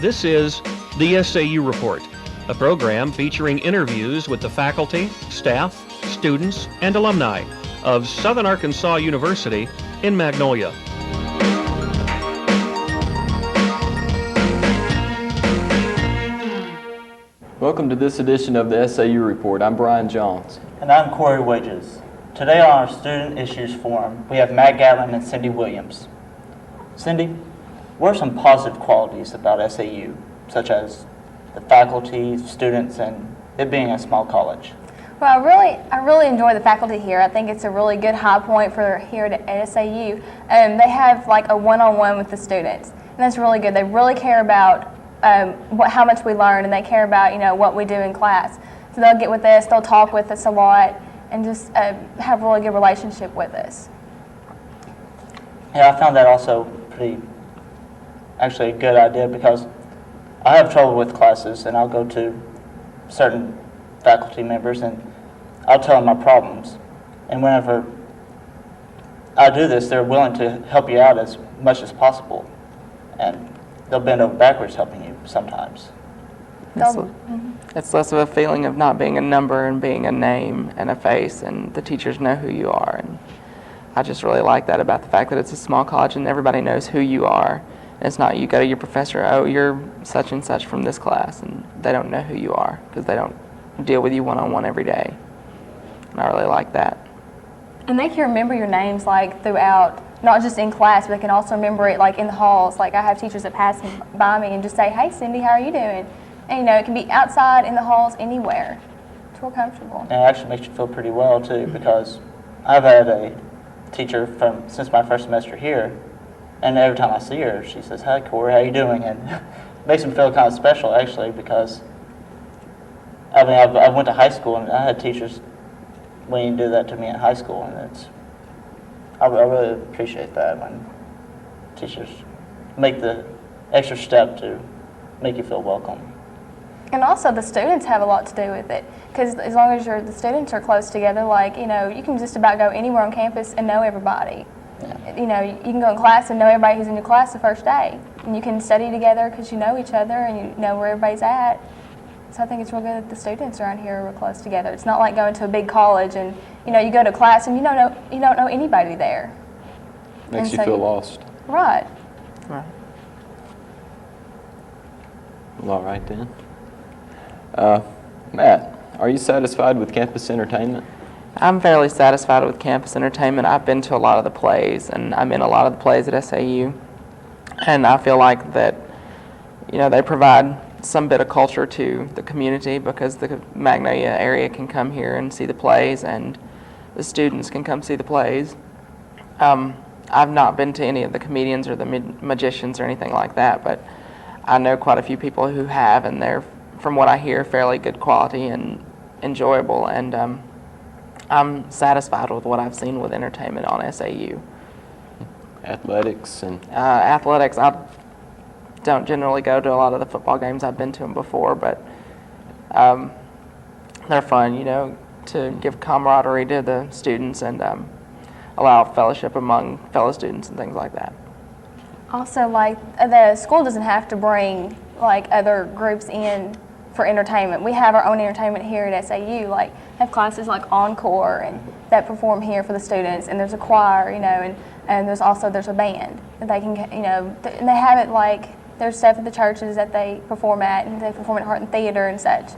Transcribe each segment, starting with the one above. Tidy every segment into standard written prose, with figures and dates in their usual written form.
This is the SAU Report, a program featuring interviews with the faculty, staff, students, and alumni of Southern Arkansas University in Magnolia. Welcome to this edition of the SAU Report. I'm Bryan Jones. And I'm Cory Wages. Today on our Student Issues Forum, we have Matt Gatlin and Cyndy Williams. Cyndy, what are some positive qualities about SAU, such as the faculty, students, and it being a small college? Well, I really enjoy the faculty here. I think it's a really good high point for here at SAU. They have like a one-on-one with the students, and that's really good. They really care about how much we learn, and they care about what we do in class. So they'll get with us, they'll talk with us a lot, and just have a really good relationship with us. Yeah, I found that also actually a good idea, because I have trouble with classes, and I'll go to certain faculty members and I'll tell them my problems. And whenever I do this, they're willing to help you out as much as possible. And they'll bend over backwards helping you sometimes. It's less of a feeling of not being a number and being a name and a face, and the teachers know who you are. And I just really like that about the fact that it's a small college and everybody knows who you are. And it's not you go to your professor, oh, you're such and such from this class, and they don't know who you are because they don't deal with you one-on-one every day. And I really like that. And they can remember your names like throughout, not just in class, but they can also remember it like in the halls. Like I have teachers that pass by me and just say, hey, Cyndy, how are you doing? And it can be outside, in the halls, anywhere. It's real comfortable. And it actually makes you feel pretty well too, because I've had a teacher since my first semester here, and every time I see her, she says, hi, Cory, how you doing? And it makes me feel kind of special, actually, because I went to high school, and I had teachers willing to do that to me in high school, and I really appreciate that when teachers make the extra step to make you feel welcome. And also the students have a lot to do with it, because as long as the students are close together, like, you can just about go anywhere on campus and know everybody. Yeah. You can go in class and know everybody who's in your class the first day. And you can study together because you know each other and you know where everybody's at. So I think it's real good that the students around here are real close together. It's not like going to a big college and, you go to class and you don't know anybody there. Makes you feel lost. Right. Right. Well, all right then. Matt, are you satisfied with campus entertainment? I'm fairly satisfied with campus entertainment. I've been to a lot of the plays, and I'm in a lot of the plays at SAU, and I feel like that, they provide some bit of culture to the community, because the Magnolia area can come here and see the plays, and the students can come see the plays. I've not been to any of the comedians or the magicians or anything like that, but I know quite a few people who have, and they're, from what I hear, fairly good quality and enjoyable, and I'm satisfied with what I've seen with entertainment on SAU. Athletics and athletics, I don't generally go to a lot of the football games. I've been to them before, but they're fun, to give camaraderie to the students and allow fellowship among fellow students and things like that. Also, like, the school doesn't have to bring like other groups in for entertainment. We have our own entertainment here at SAU, like have classes like Encore and that perform here for the students, and there's a choir, and there's a band that they can, and they have it like there's stuff at the churches that they perform at, and they perform at Heart and Theater and such.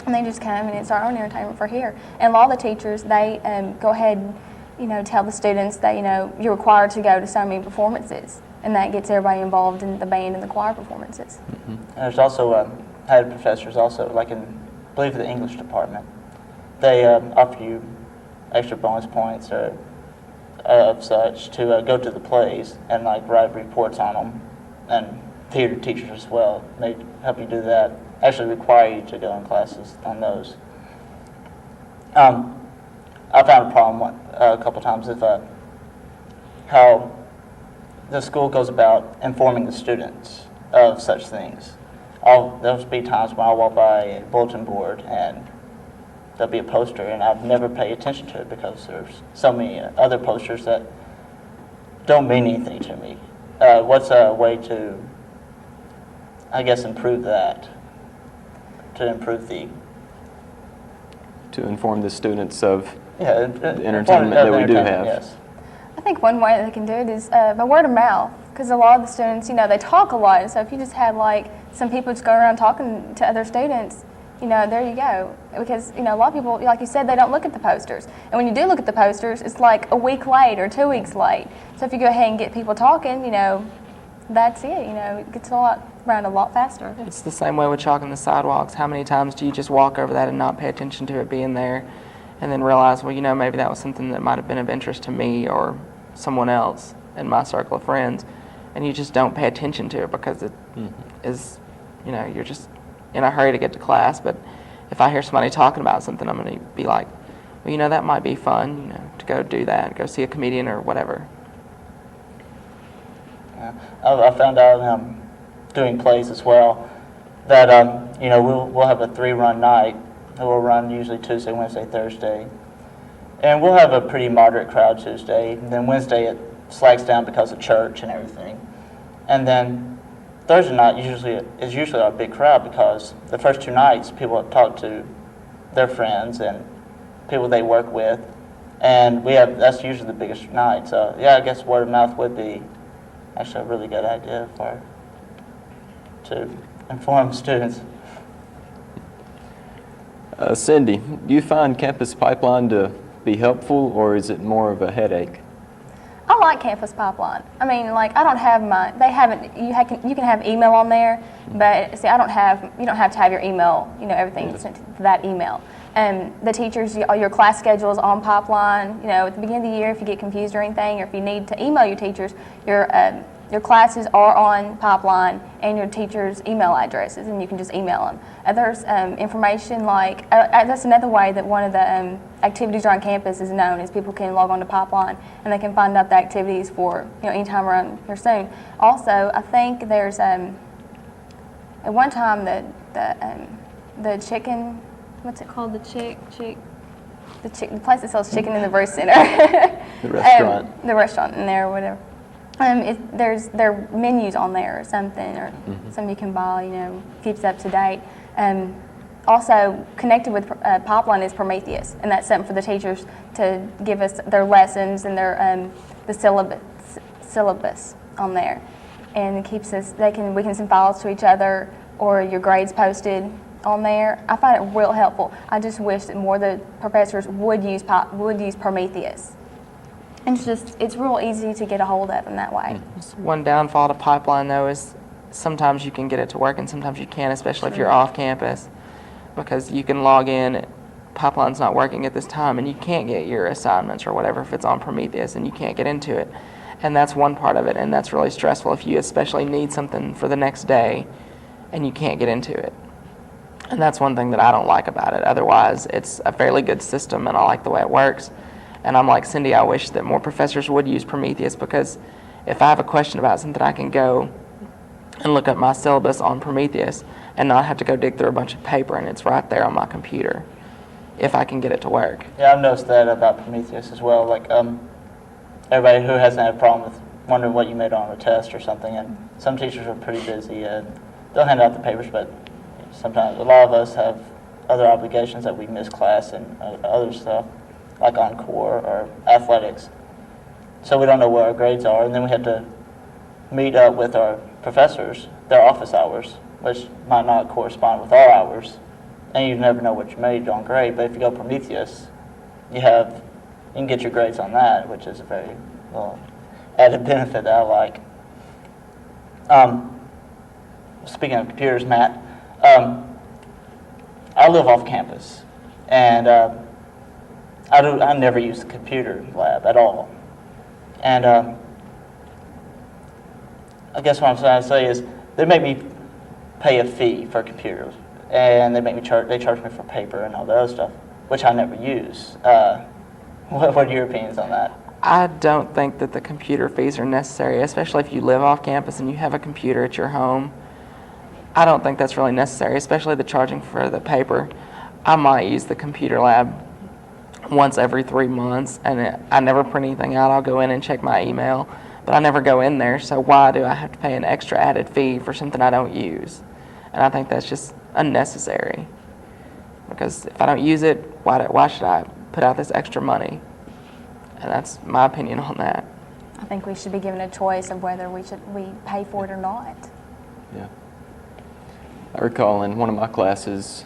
And they just come, and it's our own entertainment for here. And a lot of the teachers, they go ahead and tell the students that you're required to go to so many performances, and that gets everybody involved in the band and the choir performances. Mm-hmm. And there's also had professors also, like I believe the English department, they offer you extra bonus points or of such to go to the plays and like write reports on them, and theater teachers as well. They help you do that. Actually require you to go in classes on those. I found a problem a couple times with how the school goes about informing the students of such things. There'll be times when I'll walk by a bulletin board and there'll be a poster, and I've never paid attention to it because there's so many other posters that don't mean anything to me. What's a way to I guess, improve that, to improve the, To inform the students of yeah, the entertainment that we do have. Yes. I think one way they can do it is by word of mouth, because a lot of the students, they talk a lot. So if you just had like some people just go around talking to other students, there you go. Because a lot of people, like you said, they don't look at the posters. And when you do look at the posters, it's like a week late or 2 weeks late. So if you go ahead and get people talking, that's it. It gets around a lot faster. It's the same way with chalking the sidewalks. How many times do you just walk over that and not pay attention to it being there, and then realize, well, maybe that was something that might have been of interest to me or someone else in my circle of friends, and you just don't pay attention to it because it is, you're just in a hurry to get to class. But if I hear somebody talking about something, I'm going to be like, well, that might be fun, to go do that, go see a comedian or whatever. Yeah. I found out doing plays as well that we'll have a 3-run night. We'll run usually Tuesday, Wednesday, Thursday, and we'll have a pretty moderate crowd Tuesday. And then Wednesday it slacks down because of church and everything, and then Thursday night is usually our big crowd because the first 2 nights people have talked to their friends and people they work with, and that's usually the biggest night. So yeah, I guess word of mouth would be actually a really good idea to inform students. Cyndy, do you find Campus Pipeline to be helpful, or is it more of a headache? I like Campus Pipeline. I mean, I don't have you can have email on there, but see, you don't have to have your email, everything sent to that email. The teachers, your class schedule is on Pipeline. At the beginning of the year, if you get confused or anything, or if you need to email your teachers, your classes are on Pipeline and your teachers' email addresses, and you can just email them. There's information that's another way that one of the activities around campus is known, is people can log on to Pipeline and they can find out the activities for anytime around here soon. Also, I think there's at one time the chicken, what's it called, the place that sells chicken in the Bruce Center. The restaurant. The restaurant in there or whatever. There are menus on there or something, or something you can buy, keeps up to date. Also connected with Pipeline is Prometheus, and that's something for the teachers to give us their lessons and their the syllabus on there, and it keeps us. We can send files to each other, or your grades posted on there. I find it real helpful. I just wish that more of the professors would use Prometheus. And it's real easy to get a hold of in that way. One downfall to Pipeline, though, is sometimes you can get it to work and sometimes you can't, especially if you're off campus, because you can log in, Pipeline's not working at this time, and you can't get your assignments or whatever if it's on Prometheus, and you can't get into it. And that's one part of it, and that's really stressful if you especially need something for the next day and you can't get into it. And that's one thing that I don't like about it. Otherwise, it's a fairly good system, and I like the way it works. And I'm like Cyndy, I wish that more professors would use Prometheus, because if I have a question about something, I can go and look up my syllabus on Prometheus and not have to go dig through a bunch of paper, and it's right there on my computer if I can get it to work. Yeah, I've noticed that about Prometheus as well. Everybody who hasn't had a problem with wondering what you made on a test or something, and some teachers are pretty busy and they'll hand out the papers, but sometimes a lot of us have other obligations that we miss class and other stuff, like Encore or athletics. So we don't know where our grades are, and then we have to meet up with our professors, their office hours, which might not correspond with our hours, and you never know what you made on grade. But if you go Prometheus, you can get your grades on that, which is a very added benefit that I like. Speaking of computers, Matt, I live off campus, and I never use the computer lab at all. And I guess what I'm trying to say is they make me pay a fee for computers, and they charge me for paper and all that other stuff, which I never use. What are your opinions on that? I don't think that the computer fees are necessary, especially if you live off campus and you have a computer at your home. I don't think that's really necessary, especially the charging for the paper. I might use the computer lab once every 3 months, and I never print anything out. I'll go in and check my email, but I never go in there, so why do I have to pay an extra added fee for something I don't use? And I think that's just unnecessary, because if I don't use it, why should I put out this extra money? And that's my opinion on that. I think we should be given a choice of whether we pay for it or not. Yeah. I recall in one of my classes,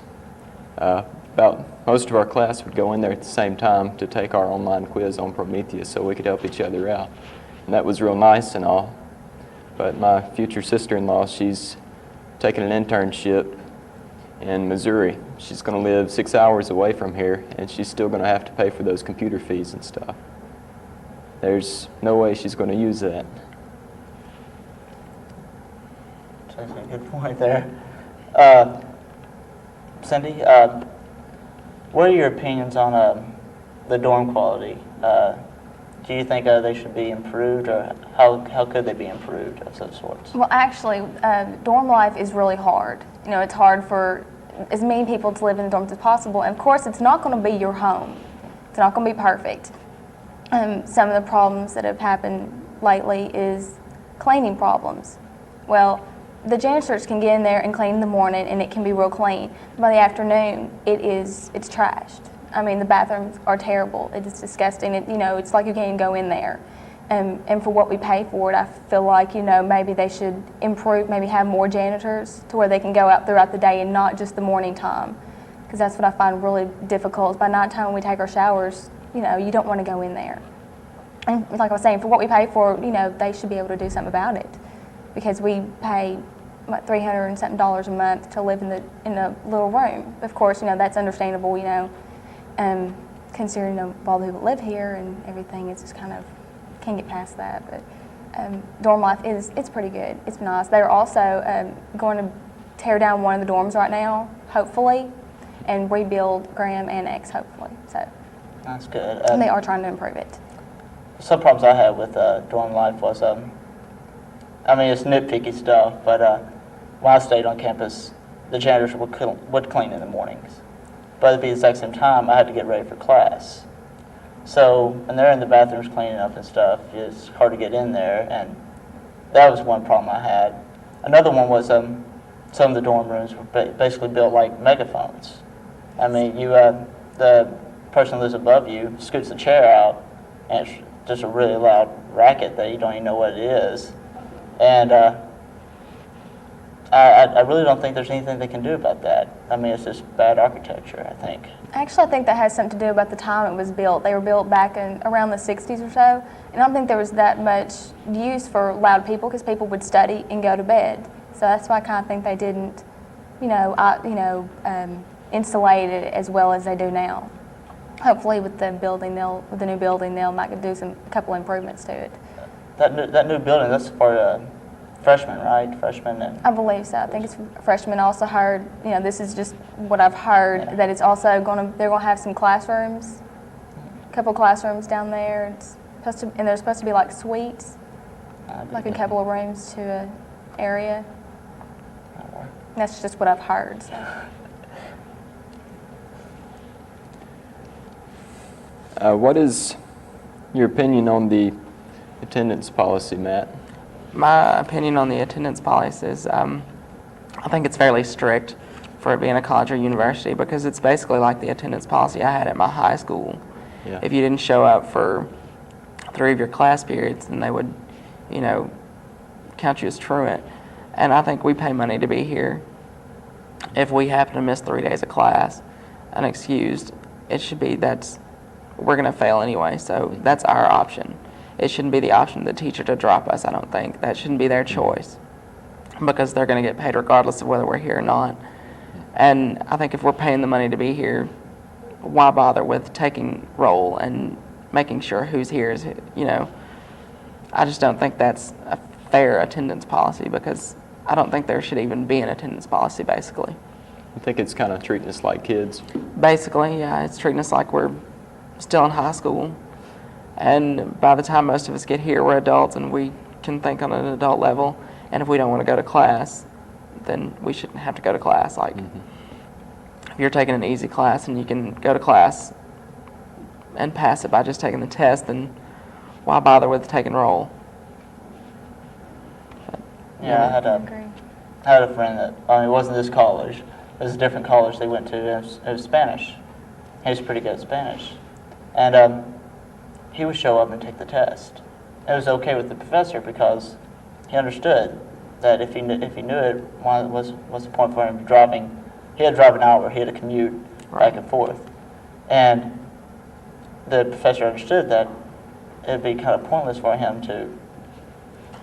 about most of our class would go in there at the same time to take our online quiz on Prometheus so we could help each other out. And that was real nice and all. But my future sister-in-law, she's taking an internship in Missouri. She's going to live 6 hours away from here, and she's still going to have to pay for those computer fees and stuff. There's no way she's going to use that. That's a good point there. Cyndy, what are your opinions on the dorm quality? Do you think they should be improved, or how could they be improved of some sorts? Well, actually, dorm life is really hard. You know, it's hard for as many people to live in the dorms as possible. And of course, it's not going to be your home. It's not going to be perfect. Some of the problems that have happened lately is cleaning problems. Well, the janitors can get in there and clean in the morning, and it can be real clean. By the afternoon, it's trashed. I mean, the bathrooms are terrible. It's disgusting. It's like you can't even go in there. And for what we pay for it, I feel like, maybe they should improve, maybe have more janitors to where they can go out throughout the day and not just the morning time. Because that's what I find really difficult. By nighttime when we take our showers, you don't want to go in there. And like I was saying, for what we pay for, they should be able to do something about it. Because we pay $300 and something a month to live in a little room. Of course, that's understandable, considering all the people that live here and everything. It's just kind of, can't get past that. But dorm life it's pretty good. It's nice. They're also going to tear down one of the dorms right now, hopefully, and rebuild Graham Annex, hopefully. So That's good. and they are trying to improve it. Some problems I had with dorm life was, it's nitpicky stuff, but when I stayed on campus, the janitors would clean in the mornings. But at the exact same time, I had to get ready for class. So, and they're in the bathrooms cleaning up and stuff. It's hard to get in there, and that was one problem I had. Another one was some of the dorm rooms were basically built like megaphones. I mean, the person who lives above you scoots the chair out, and it's just a really loud racket that you don't even know what it is. And I really don't think there's anything they can do about that. I mean, it's just bad architecture, I think. Actually, I think that has something to do about the time it was built. They were built back in around the 60s or so, and I don't think there was that much use for loud people because people would study and go to bed. So that's why I kind of think they didn't, insulate it as well as they do now. Hopefully, with the new building, they'll might do a couple improvements to it. That new building, that's for freshmen, right? Freshmen and I believe so. I think it's freshmen. Also heard, this is just what I've heard, that it's also they're going to have some classrooms, a couple classrooms down there. And there's supposed to be like suites, like a couple of rooms to an area. That's just what I've heard. So. What is your opinion on the attendance policy, Matt? My opinion on the attendance policy is I think it's fairly strict for it being a college or university, because it's basically like the attendance policy I had at my high school. Yeah. If you didn't show up for 3 of your class periods, then they would, count you as truant. And I think we pay money to be here. If we happen to miss 3 days of class, unexcused, it should be we're going to fail anyway, so that's our option. It shouldn't be the option of the teacher to drop us, I don't think. That shouldn't be their choice, because they're going to get paid regardless of whether we're here or not. And I think if we're paying the money to be here, why bother with taking roll and making sure who's here is, I just don't think that's a fair attendance policy, because I don't think there should even be an attendance policy, basically. I think it's kind of treating us like kids. Basically, yeah, it's treating us like we're still in high school. And by the time most of us get here, we're adults and we can think on an adult level. And if we don't want to go to class, then we shouldn't have to go to class. Like, if you're taking an easy class and you can go to class and pass it by just taking the test, then why bother with taking roll? yeah, I had a friend that, it wasn't this college, it was a different college they went to, and it was Spanish. He was pretty good at Spanish. And he would show up and take the test. It was okay with the professor because he understood that if he knew it, what's the point for him driving? He had to drive an hour. He had to commute back and forth, and the professor understood that it'd be kind of pointless for him to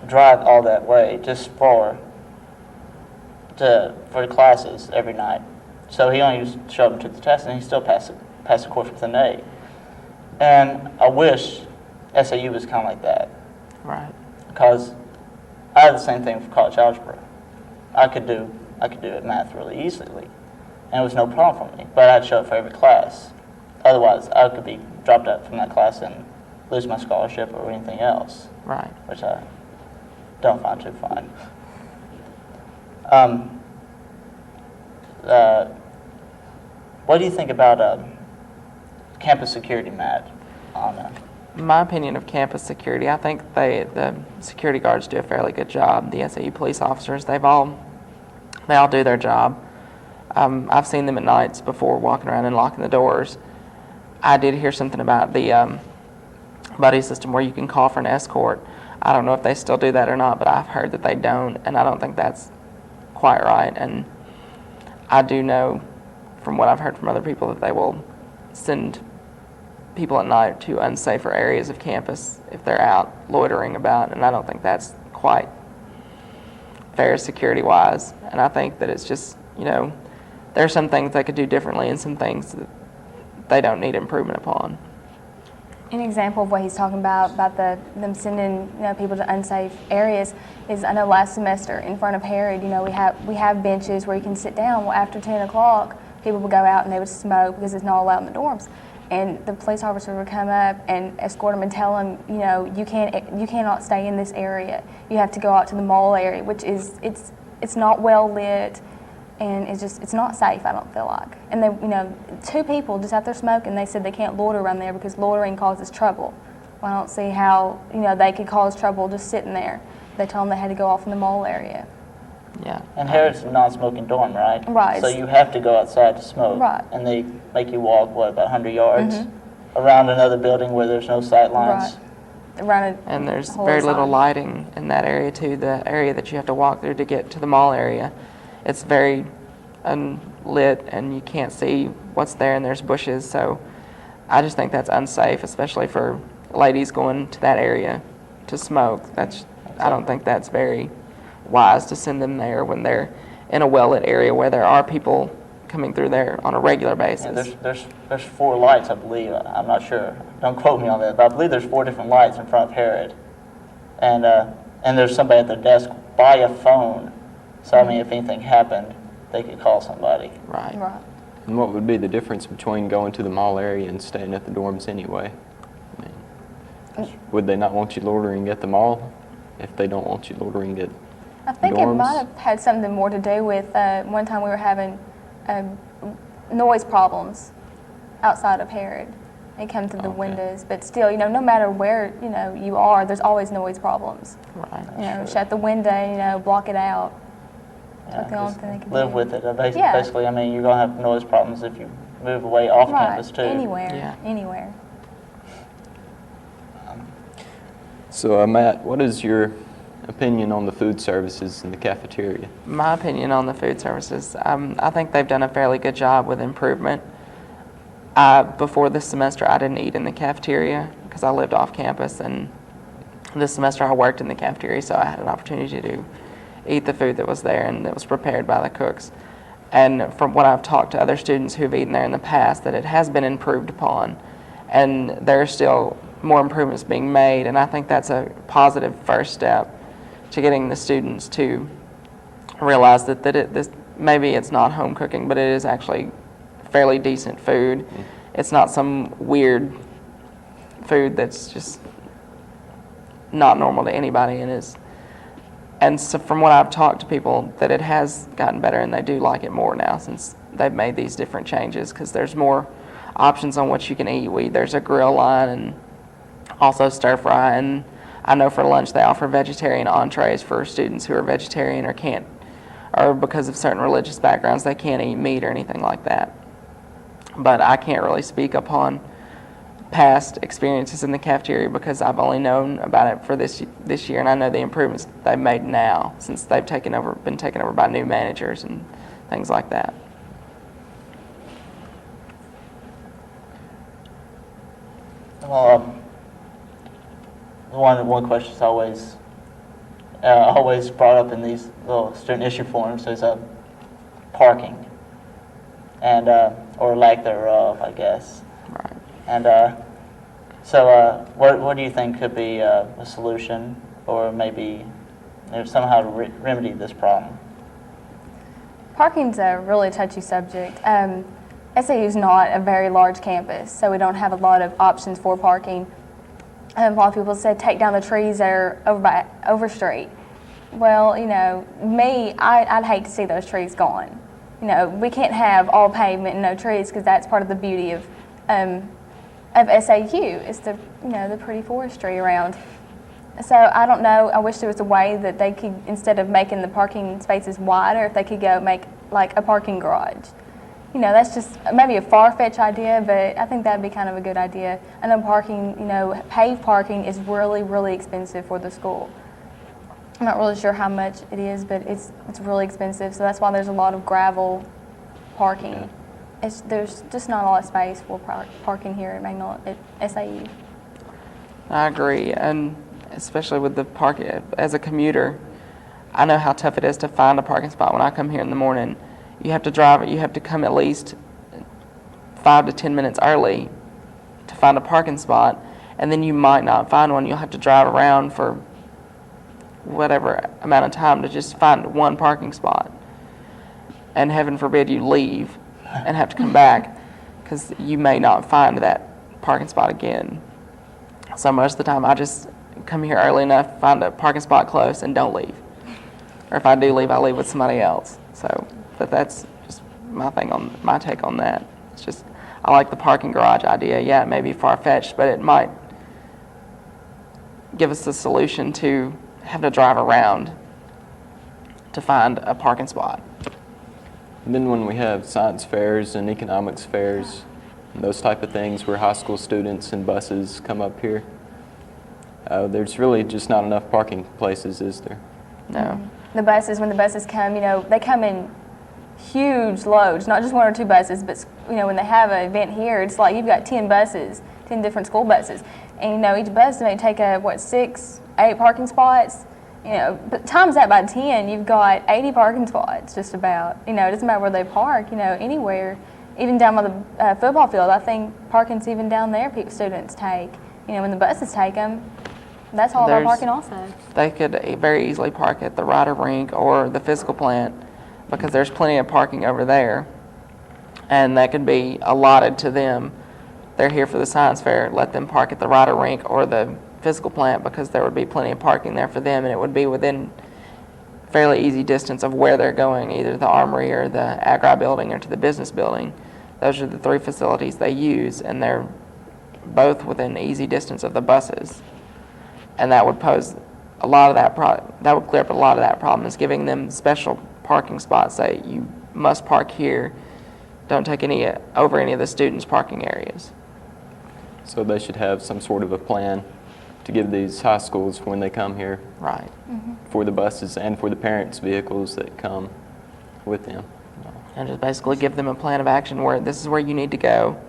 drive all that way just for classes every night. So he only just showed up and took the test, and he still passed the course with an A. And I wish SAU was kind of like that. Right. Because I had the same thing for college algebra. I could do it math really easily, and it was no problem for me. But I had to show up for every class. Otherwise, I could be dropped out from that class and lose my scholarship or anything else. Right. Which I don't find too fun. What do you think about campus security, Matt? My opinion of campus security, I think the security guards do a fairly good job. The SAU police officers, they all do their job. I've seen them at nights before walking around and locking the doors. I did hear something about the buddy system where you can call for an escort. I don't know if they still do that or not, but I've heard that they don't, and I don't think that's quite right. And I do know from what I've heard from other people that they will send people at night to unsafer areas of campus if they're out loitering about, and I don't think that's quite fair security-wise. And I think that it's just, there are some things they could do differently and some things that they don't need improvement upon. An example of what he's talking about them sending people to unsafe areas is, I know last semester in front of Herod, we have benches where you can sit down. Well, after 10 o'clock, people would go out and they would smoke because it's not allowed in the dorms. And the police officer would come up and escort them and tell them, you cannot stay in this area. You have to go out to the mall area, which is it's not well lit, and it's not safe. I don't feel like. And they, 2 people just out there smoking. They said they can't loiter around there because loitering causes trouble. Well, I don't see how they could cause trouble just sitting there. They told them they had to go off in the mall area. Yeah. And Harrod's a non-smoking dorm, right? Right. So you have to go outside to smoke. Right. And they make you walk, about 100 yards around another building where there's no sight lines. Right. And there's very little lighting in that area too. The area that you have to walk through to get to the mall area, it's very unlit and you can't see what's there, and there's bushes. So I just think that's unsafe, especially for ladies going to that area to smoke. I don't think that's very wise to send them there when they're in a well-lit area where there are people coming through there on a regular basis. Yeah, there's 4 lights, I believe. I'm not sure. Don't quote me on that, but I believe there's 4 different lights in front of Herod, and there's somebody at their desk by a phone. So I mean, if anything happened, they could call somebody. Right. Right. And what would be the difference between going to the mall area and staying at the dorms anyway? I mean, would they not want you loitering at the mall if they don't want you loitering at I think dorms? it might have had something more to do with one time we were having noise problems outside of Herod. They come through the windows, but still, no matter where you are, there's always noise problems. Right. Shut the window, block it out. Yeah, the only thing they can live do. with it. Yeah. Basically, I mean, you're going to have noise problems if you move away off campus too. Anywhere. Yeah. Anywhere. So, Matt, what is your opinion on the food services in the cafeteria? My opinion on the food services, I think they've done a fairly good job with improvement. Before this semester, I didn't eat in the cafeteria because I lived off campus, and this semester I worked in the cafeteria, so I had an opportunity to eat the food that was there and that was prepared by the cooks. And from what I've talked to other students who've eaten there in the past, that it has been improved upon, and there are still more improvements being made, and I think that's a positive first step to getting the students to realize that maybe it's not home cooking, but it is actually fairly decent food. It's not some weird food that's just not normal to anybody, and so from what I've talked to people, that it has gotten better and they do like it more now since they've made these different changes, because there's more options on what you can eat. There's a grill line and also stir fry, and I know for lunch they offer vegetarian entrees for students who are vegetarian or can't or because of certain religious backgrounds, they can't eat meat or anything like that. But I can't really speak upon past experiences in the cafeteria because I've only known about it for this year, and I know the improvements they've made now since they've been taken over by new managers and things like that. Well, one question is always brought up in these little student issue forums is parking, and or lack thereof, I guess. Right. And so, what do you think could be a solution, or maybe somehow to remedy this problem? Parking's a really touchy subject. SAU is not a very large campus, so we don't have a lot of options for parking. A lot of people say take down the trees that are over by Overstreet. Well, I'd hate to see those trees gone. We can't have all pavement and no trees because that's part of the beauty of SAU. It's the pretty forestry around. So I don't know. I wish there was a way that they could, instead of making the parking spaces wider, if they could go make like a parking garage. That's just maybe a far-fetched idea, but I think that'd be kind of a good idea. I know parking, paved parking is really, really expensive for the school. I'm not really sure how much it is, but it's really expensive. So that's why there's a lot of gravel parking. Yeah. There's just not a lot of space for parking here at SAU. I agree, and especially with the parking, as a commuter, I know how tough it is to find a parking spot when I come here in the morning. You have to come at least 5 to 10 minutes early to find a parking spot, and then you might not find one. You'll have to drive around for whatever amount of time to just find one parking spot. And heaven forbid you leave and have to come back because you may not find that parking spot again. So most of the time I just come here early enough, find a parking spot close, and don't leave. Or if I do leave, I leave with somebody else. But that's just my take on that. It's just, I like the parking garage idea. Yeah, it may be far-fetched, but it might give us the solution to having to drive around to find a parking spot. And then when we have science fairs and economics fairs, and those type of things where high school students and buses come up here, there's really just not enough parking places, is there? No. When the buses come, they come in huge loads, not just 1 or 2 buses, but when they have an event here, it's like you've got 10 buses, 10 different school buses, and each bus may take 6, 8 parking spots. But times that by 10, you've got 80 parking spots just about. It doesn't matter where they park, anywhere, even down by the football field. I think parking's even down there. Students take, when the buses take them. That's all about parking also. They could very easily park at the Ryder Rink or the physical plant because there's plenty of parking over there, and that could be allotted to them. They're here for the science fair, let them park at the Ryder Rink or the physical plant because there would be plenty of parking there for them, and it would be within fairly easy distance of where they're going, either the Armory or the Agri building or to the business building. Those are the 3 facilities they use, and they're both within easy distance of the buses. And that would pose a lot of that that would clear up a lot of that problem, is giving them special parking spots. Say you must park here, don't take over any of the students' parking areas. So they should have some sort of a plan to give these high schools when they come here. Right. For the buses and for the parents' vehicles that come with them. And just basically give them a plan of action where this is where you need to go,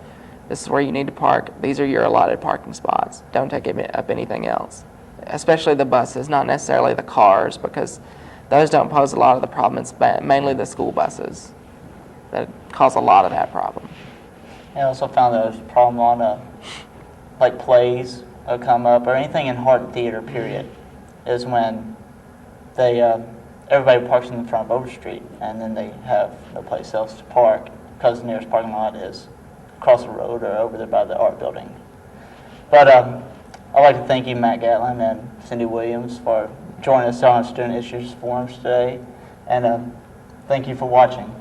this is where you need to park, these are your allotted parking spots. Don't take up anything else. Especially the buses, not necessarily the cars, because those don't pose a lot of the problem. It's mainly the school buses that cause a lot of that problem. I also found that there's a problem on plays come up, or anything in Hart Theater, period, is when they everybody parks in the front of Overstreet, and then they have no place else to park because the nearest parking lot is across the road or over there by the art building. But I'd like to thank you, Matt Gatlin and Cyndy Williams, for joining us on Student Issues Forums today, and thank you for watching.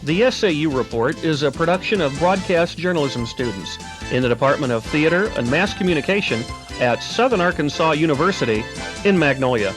The SAU Report is a production of broadcast journalism students in the Department of Theater and Mass Communication at Southern Arkansas University in Magnolia.